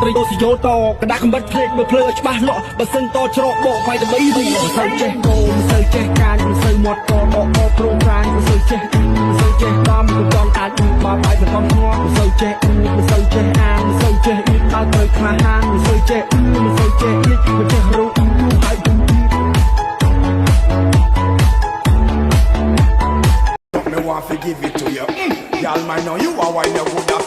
ត្រីយោសិយោតកដាស់កំបិតភ្លេចមើលភ្លើច្បាស់លក់បើសិនតច្រកបកវាយដើម្បីវិញមិនសូវចេះកោមិនសូវចេះកាញមិនសូវមាត់កបកប្រងប្រាញមិនសូវចេះដំមិនចង់អាចមកបាយមិនខំធ្ងន់មិនសូវចេះមិនសូវចេះអានមិនសូវចេះអ៊ីតដល់ត្រូវខ្មាស់ហានមិនសូវចេះមិនសូវចេះលិចមិនចេះរូបហើយ Me want to give it to you. Y'all might know you are why you would up.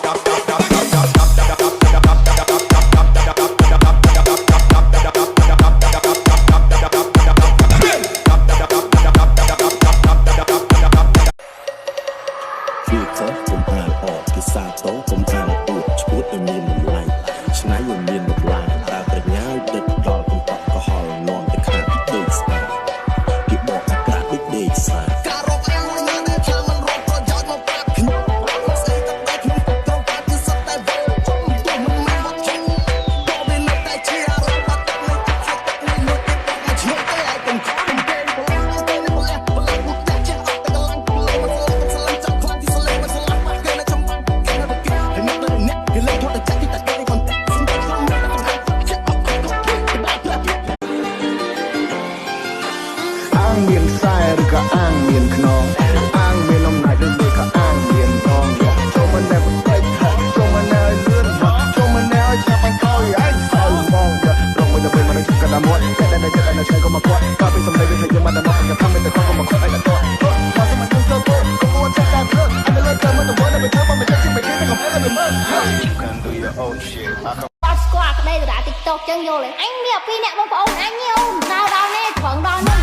TikTok ចឹងយល់ទេអញមានពីរអ្នកបងប្អូនអញអូនដល់ដល់នេះត្រង់ដល់នោះ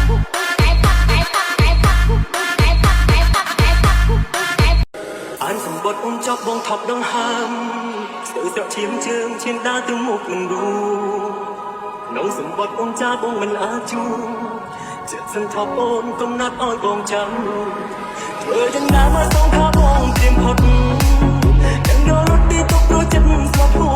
អានសម្បត្តិអូនចប់បងថប់ដងហើមស្ទើរស្រក់ឈាមជើងឈានដើរទៅមុខមិនรู้ក្នុងសម្បត្តិអូនចាបងមិនអាចជួចិត្តសន្ថប់អូនកំណត់ឲ្យបងចាំធ្វើយ៉ាងណាមកសងថាបងព្រៀមផុតទាំងរត់ទីទុកព្រោះចិត្តស្លាប់ខ្លួន